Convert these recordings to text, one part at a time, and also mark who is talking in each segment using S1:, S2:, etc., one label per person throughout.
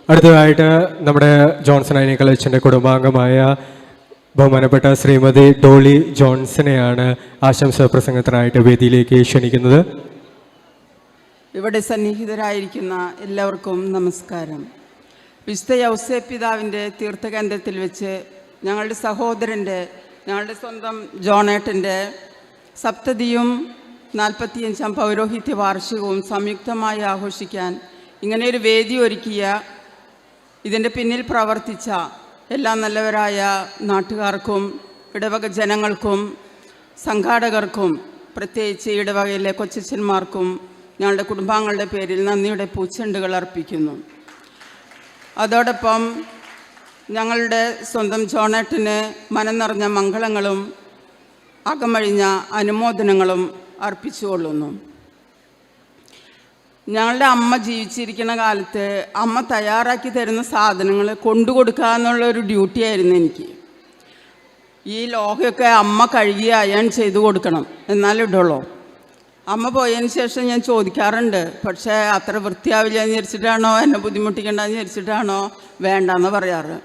S1: അടുത്തതായിട്ട് നമ്മുടെ ജോൺസൺ അയ്നിക്കലച്ചൻ്റെ കുടുംബാംഗമായ ബഹുമാനപ്പെട്ട ശ്രീമതി ഡോളി ജോൺസനെയാണ് ആശംസാ പ്രസംഗത്തിനായിട്ട് വേദിയിലേക്ക് ക്ഷണിക്കുന്നത്.
S2: ഇവിടെ സന്നിഹിതരായിരിക്കുന്ന എല്ലാവർക്കും നമസ്കാരം. വിശുദ്ധ യൗസേപ്പ് പിതാവിൻ്റെ തീർത്ഥകേന്ദ്രത്തിൽ വെച്ച് ഞങ്ങളുടെ സഹോദരൻ്റെ, ഞങ്ങളുടെ സ്വന്തം ജോണേട്ടൻ്റെ സപ്തതിയും 45-ാം പൗരോഹിത്യ വാർഷികവും സംയുക്തമായി ആഘോഷിക്കാൻ ഇങ്ങനെയൊരു വേദി ഒരുക്കിയ, ഇതിൻ്റെ പിന്നിൽ പ്രവർത്തിച്ച എല്ലാ നല്ലവരായ നാട്ടുകാർക്കും ഇടവക ജനങ്ങൾക്കും സംഘാടകർക്കും പ്രത്യേകിച്ച് ഇടവകയിലെ കൊച്ചച്ഛന്മാർക്കും ഞങ്ങളുടെ കുടുംബാംഗങ്ങളുടെ പേരിൽ നന്ദിയുടെ പൂച്ചെണ്ടുകൾ അർപ്പിക്കുന്നു. അതോടൊപ്പം ഞങ്ങളുടെ സ്വന്തം ജോണേട്ടന് മനം നിറഞ്ഞ മംഗളങ്ങളും അകമഴിഞ്ഞ അനുമോദനങ്ങളും അർപ്പിച്ചുകൊള്ളുന്നു. ഞങ്ങളുടെ അമ്മ ജീവിച്ചിരിക്കുന്ന കാലത്ത് അമ്മ തയ്യാറാക്കി തരുന്ന സാധനങ്ങൾ കൊണ്ടുകൊടുക്കുക എന്നുള്ളൊരു ഡ്യൂട്ടിയായിരുന്നു എനിക്ക്. ഈ ലോഹയൊക്കെ അമ്മ കഴുകി അയൺ ചെയ്ത് കൊടുക്കണം, എന്നാലും ഇടുള്ളൂ. അമ്മ പോയതിന് ശേഷം ഞാൻ ചോദിക്കാറുണ്ട്, പക്ഷേ അത്ര വൃത്തിയാവില്ല എന്ന് വിചാരിച്ചിട്ടാണോ, എന്നെ ബുദ്ധിമുട്ടിക്കേണ്ടെന്ന് വിചാരിച്ചിട്ടാണോ വേണ്ടെന്ന് പറയാറ്.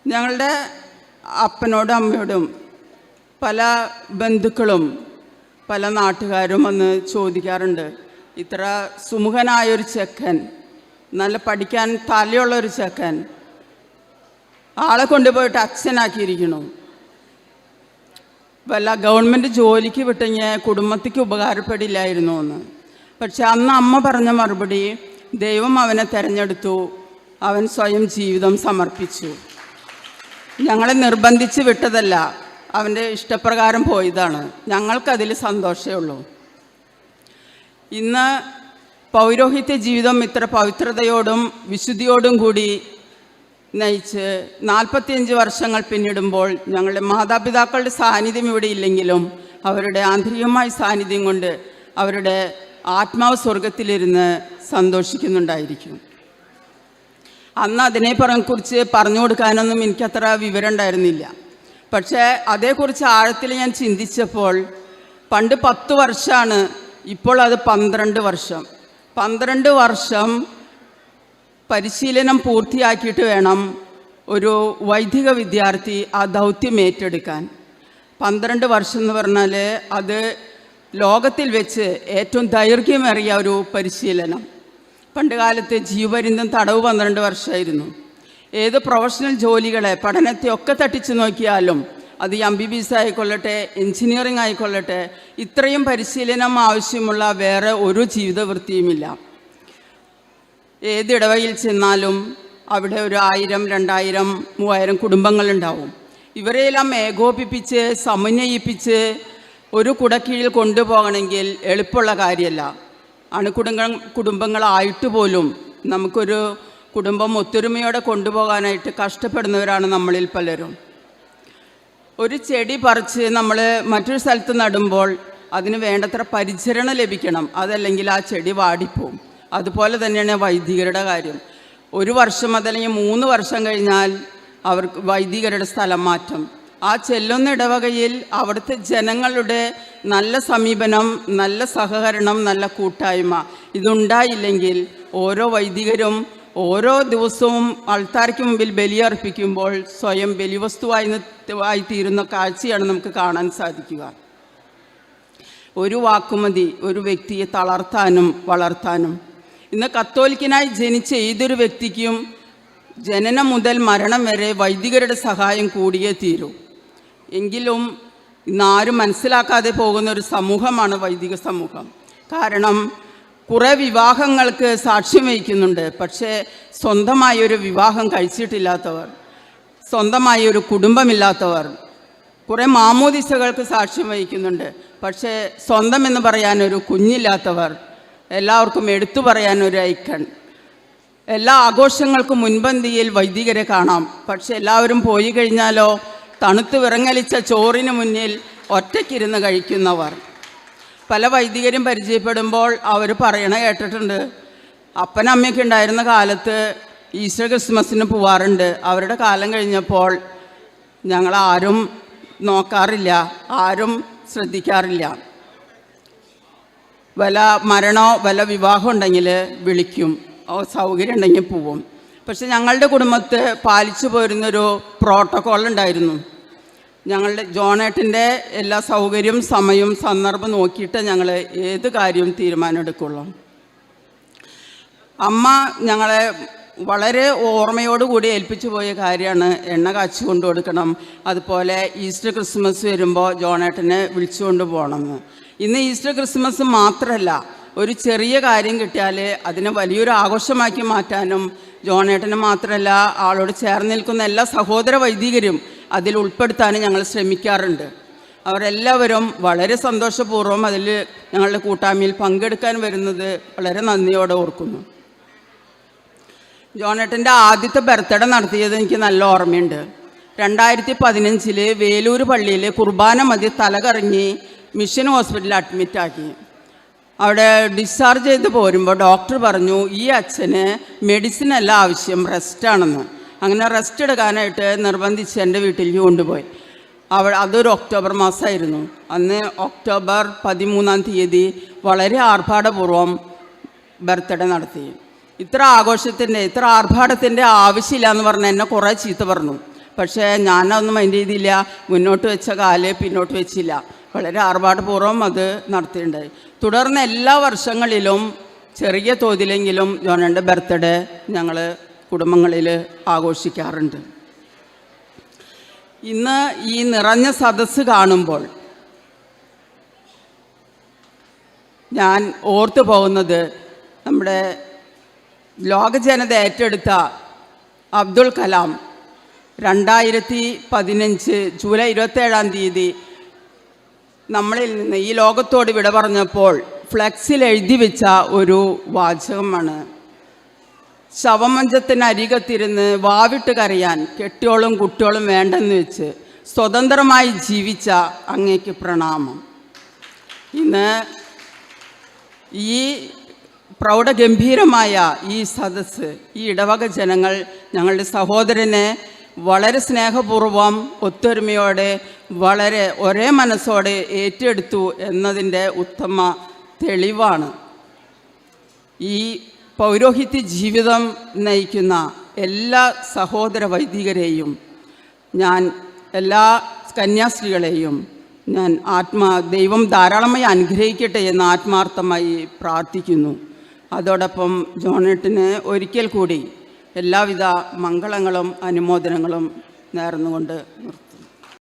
S2: ഞങ്ങളുടെ അപ്പനോടും അമ്മയോടും പല ബന്ധുക്കളും പല നാട്ടുകാരും വന്ന് ചോദിക്കാറുണ്ട്, ഇത്ര സുമുഖനായൊരു ചെക്കൻ, നല്ല പഠിക്കാൻ തലയുള്ളൊരു ചെക്കൻ, ആളെ കൊണ്ടുപോയിട്ട് അച്ഛനാക്കിയിരിക്കണു, വല്ല ഗവൺമെൻറ് ജോലിക്ക് വിട്ടെങ്കിൽ കുടുംബത്തിക്ക് ഉപകാരപ്പെടില്ലായിരുന്നു എന്ന്. പക്ഷെ അന്ന് അമ്മ പറഞ്ഞ മറുപടി, ദൈവം അവനെ തിരഞ്ഞെടുത്തു, അവൻ സ്വയം ജീവിതം സമർപ്പിച്ചു, ഞങ്ങളെ നിർബന്ധിച്ച് വിട്ടതല്ല, അവൻ്റെ ഇഷ്ടപ്രകാരം പോയതാണ്, ഞങ്ങൾക്കതിൽ സന്തോഷമേ ഉള്ളൂ. ഇന്ന് പൗരോഹിത്യ ജീവിതം ഇത്ര പവിത്രതയോടും വിശുദ്ധിയോടും കൂടി നയിച്ച് 45 വർഷങ്ങൾ പിന്നിടുമ്പോൾ ഞങ്ങളുടെ മാതാപിതാക്കളുടെ സാന്നിധ്യം ഇവിടെ ഇല്ലെങ്കിലും അവരുടെ ആന്തരികമായ സാന്നിധ്യം കൊണ്ട് അവരുടെ ആത്മാവ് സ്വർഗത്തിലിരുന്ന് സന്തോഷിക്കുന്നുണ്ടായിരിക്കും. അന്ന് അതിനെക്കുറിച്ച് പറഞ്ഞു കൊടുക്കാനൊന്നും എനിക്കത്ര വിവരം ഉണ്ടായിരുന്നില്ല. പക്ഷേ അതേക്കുറിച്ച് ആഴത്തിൽ ഞാൻ ചിന്തിച്ചപ്പോൾ പണ്ട് 10 വർഷമാണ്, ഇപ്പോൾ അത് 12 വർഷം. 12 വർഷം പരിശീലനം പൂർത്തിയാക്കിയിട്ട് വേണം ഒരു വൈദിക വിദ്യാർത്ഥി ആ ദൗത്യം ഏറ്റെടുക്കാൻ. 12 വർഷം എന്ന് പറഞ്ഞാൽ അത് ലോകത്തിൽ വെച്ച് ഏറ്റവും ദൈർഘ്യമേറിയ ഒരു പരിശീലനം. പണ്ട് കാലത്ത് ജീവപര്യന്തം തടവ് 12 വർഷമായിരുന്നു. ഏത് പ്രൊഫഷണൽ ജോലികളെ, പഠനത്തെ ഒക്കെ തട്ടിച്ചു നോക്കിയാലും അത് MBBS ആയിക്കൊള്ളട്ടെ, എൻജിനീയറിംഗ് ആയിക്കൊള്ളട്ടെ, ഇത്രയും പരിശീലനം ആവശ്യമുള്ള വേറെ ഒരു ജീവിതവൃത്തിയുമില്ല. ഏത് ഇടവകയിൽ ചെന്നാലും അവിടെ ഒരു 1000, 2000, 3000 കുടുംബങ്ങളുണ്ടാവും. ഇവരെയെല്ലാം ഏകോപിപ്പിച്ച് സമന്വയിപ്പിച്ച് ഒരു കുടക്കീഴിൽ കൊണ്ടുപോകണമെങ്കിൽ എളുപ്പമുള്ള കാര്യമല്ല. കുടുംബങ്ങളായിട്ട് പോലും നമുക്കൊരു കുടുംബം ഒത്തൊരുമയോടെ കൊണ്ടുപോകാനായിട്ട് കഷ്ടപ്പെടുന്നവരാണ് നമ്മളിൽ പലരും. ഒരു ചെടി പറിച്ച് നമ്മൾ മറ്റൊരു സ്ഥലത്ത് നടുമ്പോൾ അതിന് വേണ്ടത്ര പരിചരണം ലഭിക്കണം, അതല്ലെങ്കിൽ ആ ചെടി വാടിപ്പോവും. അതുപോലെ തന്നെയാണ് വൈദികരുടെ കാര്യം. 1 വർഷം അതല്ലെങ്കിൽ 3 വർഷം കഴിഞ്ഞാൽ അവർക്ക് വൈദികരുടെ സ്ഥലം മാറ്റം. ആ ചെല്ലുന്ന ഇടവകയിൽ അവിടുത്തെ ജനങ്ങളുടെ നല്ല സമീപനം, നല്ല സഹകരണം, നല്ല കൂട്ടായ്മ ഇതുണ്ടായില്ലെങ്കിൽ ഓരോ വൈദികരും ഓരോ ദിവസവും അൾത്താരയ്ക്ക് മുമ്പിൽ ബലിയർപ്പിക്കുമ്പോൾ സ്വയം ബലിവസ്തുവായി തീരുന്ന കാഴ്ചയാണ് നമുക്ക് കാണാൻ സാധിക്കുക. ഒരു വാക്കുമതി ഒരു വ്യക്തിയെ തളർത്താനും വളർത്താനും. ഇന്ന് കത്തോലിക്കനായി ജനിച്ച ഏതൊരു വ്യക്തിക്കും ജനനം മുതൽ മരണം വരെ വൈദികരുടെ സഹായം കൂടിയേ തീരൂ. എങ്കിലും ഇന്നാരും മനസ്സിലാക്കാതെ പോകുന്ന ഒരു സമൂഹമാണ് വൈദിക സമൂഹം. കാരണം കുറേ വിവാഹങ്ങൾക്ക് സാക്ഷ്യം വഹിക്കുന്നുണ്ട്, പക്ഷേ സ്വന്തമായൊരു വിവാഹം കഴിച്ചിട്ടില്ലാത്തവർ, സ്വന്തമായൊരു കുടുംബമില്ലാത്തവർ, കുറേ മാമോദിസകൾക്ക് സാക്ഷ്യം വഹിക്കുന്നുണ്ട്, പക്ഷേ സ്വന്തം എന്ന് പറയാനൊരു കുഞ്ഞില്ലാത്തവർ, എല്ലാവർക്കും എടുത്തു പറയാനൊരു ഐക്കൺ. എല്ലാ ആഘോഷങ്ങൾക്കും മുൻപന്തിയിൽ വൈദികരെ കാണാം, പക്ഷെ എല്ലാവരും പോയി കഴിഞ്ഞാലോ തണുത്ത് വിറങ്ങലിച്ച ചോറിന് മുന്നിൽ ഒറ്റയ്ക്കിരുന്ന് കഴിക്കുന്നവർ. പല വൈദികരും പരിചയപ്പെടുമ്പോൾ അവർ പറയണ കേട്ടിട്ടുണ്ട്, അപ്പനമ്മയൊക്കെ ഉണ്ടായിരുന്ന കാലത്ത് ഈസ്റ്റർ ക്രിസ്മസിന് പോവാറുണ്ട്, അവരുടെ കാലം കഴിഞ്ഞപ്പോൾ ഞങ്ങളാരും നോക്കാറില്ല, ആരും ശ്രദ്ധിക്കാറില്ല. വല്ല മരണമോ വല്ല വിവാഹം ഉണ്ടെങ്കിൽ വിളിക്കും, സൗകര്യം ഉണ്ടെങ്കിൽ പോവും. പക്ഷെ ഞങ്ങളുടെ കുടുംബത്തെ പാലിച്ചു പോരുന്നൊരു പ്രോട്ടോക്കോൾ ഉണ്ടായിരുന്നു. ഞങ്ങളുടെ ജോണേട്ടൻ്റെ എല്ലാ സൗകര്യവും സമയവും സന്ദർഭം നോക്കിയിട്ട് ഞങ്ങൾ ഏത് കാര്യവും തീരുമാനമെടുക്കുള്ളൂ. അമ്മ ഞങ്ങളെ വളരെ ഓർമ്മയോടുകൂടി ഏൽപ്പിച്ചു പോയ കാര്യമാണ് എണ്ണ കാച്ചി കൊണ്ടു കൊടുക്കണം, അതുപോലെ ഈസ്റ്റർ ക്രിസ്മസ് വരുമ്പോൾ ജോണേട്ടനെ വിളിച്ചുകൊണ്ട് പോകണമെന്ന്. ഇന്ന് ഈസ്റ്റർ ക്രിസ്മസ് മാത്രമല്ല, ഒരു ചെറിയ കാര്യം കിട്ടിയാൽ അതിനെ വലിയൊരു ആഘോഷമാക്കി മാറ്റാനും ജോണേട്ടന് മാത്രമല്ല ആളോട് ചേർന്ന് നിൽക്കുന്ന എല്ലാ സഹോദര വൈദികരും അതിൽ ഉൾപ്പെടുത്താനും ഞങ്ങൾ ശ്രമിക്കാറുണ്ട്. അവരെല്ലാവരും വളരെ സന്തോഷപൂർവ്വം അതിൽ ഞങ്ങളുടെ കൂട്ടായ്മയിൽ പങ്കെടുക്കാൻ വരുന്നത് വളരെ നന്ദിയോടെ ഓർക്കുന്നു. ജോണേട്ടൻ്റെ ആദ്യത്തെ ബർത്ത്ഡേ നടത്തിയത് എനിക്ക് നല്ല ഓർമ്മയുണ്ട്. 2015 വേലൂർ പള്ളിയിൽ കുർബാന മതി തലകറങ്ങി മിഷൻ ഹോസ്പിറ്റലിൽ അഡ്മിറ്റാക്കി. അവിടെ ഡിസ്ചാർജ് ചെയ്ത് പോരുമ്പോൾ ഡോക്ടർ പറഞ്ഞു ഈ അച്ഛന് മെഡിസിൻ അല്ല ആവശ്യം, റെസ്റ്റാണെന്ന്. അങ്ങനെ റെസ്റ്റ് എടുക്കാനായിട്ട് നിർബന്ധിച്ച് എൻ്റെ വീട്ടിലേക്ക് കൊണ്ടുപോയി. അതൊരു ഒക്ടോബർ മാസമായിരുന്നു. അന്ന് ഒക്ടോബർ 13 വളരെ ആർഭാടപൂർവ്വം ബർത്ത്ഡേ നടത്തി. ഇത്ര ആർഭാടത്തിൻ്റെ ആവശ്യമില്ല എന്ന് പറഞ്ഞ് എന്നെ കുറേ ചീത്ത പറഞ്ഞു. പക്ഷേ ഞാനതൊന്നും മൈൻഡ് ചെയ്തില്ല. മുന്നോട്ട് വെച്ച കാല് പിന്നോട്ട് വെച്ചില്ല. വളരെ ആർഭാടപൂർവ്വം അത് നടത്തിയിട്ടുണ്ടായി. തുടർന്ന് എല്ലാ വർഷങ്ങളിലും ചെറിയ തോതിലെങ്കിലും ജോണേട്ടൻ്റെ ബർത്ത്ഡേ ഞങ്ങൾ കുടുംബങ്ങളിൽ ആഘോഷിക്കാറുണ്ട്. ഇന്ന് ഈ നിറഞ്ഞ സദസ്സ് കാണുമ്പോൾ ഞാൻ ഓർത്തു പോകുന്നത് നമ്മുടെ ലോക ജനത ഏറ്റെടുത്ത അബ്ദുൽ കലാം 2015 ജൂലൈ 27 നമ്മളിൽ നിന്ന് ഈ ലോകത്തോട് വിട പറഞ്ഞപ്പോൾ ഫ്ലെക്സിൽ എഴുതി വെച്ച ഒരു വാചകമാണ്: ശവമഞ്ചത്തിനരികത്തിരുന്ന് വാവിട്ട് കരയാൻ കെട്ടിയോളും കുട്ടിയോളും വേണ്ടെന്ന് വെച്ച് സ്വതന്ത്രമായി ജീവിച്ച അങ്ങേക്ക് പ്രണാമം. ഇന്ന് ഈ പ്രൗഢഗംഭീരമായ ഈ സദസ്സ്, ഈ ഇടവക ജനങ്ങൾ ഞങ്ങളുടെ സഹോദരനെ വളരെ സ്നേഹപൂർവ്വം ഒത്തൊരുമയോടെ വളരെ ഒരേ മനസ്സോടെ ഏറ്റെടുത്തു എന്നതിൻ്റെ ഉത്തമ തെളിവാണ്. ഈ പൗരോഹിത്യ ജീവിതം നയിക്കുന്ന എല്ലാ സഹോദര വൈദികരെയും എല്ലാ കന്യാസ്ത്രീകളെയും ഞാൻ ദൈവം ധാരാളമായി അനുഗ്രഹിക്കട്ടെ എന്ന് ആത്മാർത്ഥമായി പ്രാർത്ഥിക്കുന്നു. അതോടൊപ്പം ജോണേട്ടന് ഒരിക്കൽ കൂടി എല്ലാവിധ മംഗളങ്ങളും അനുമോദനങ്ങളും നേർന്നുകൊണ്ട് നിർത്തുന്നു.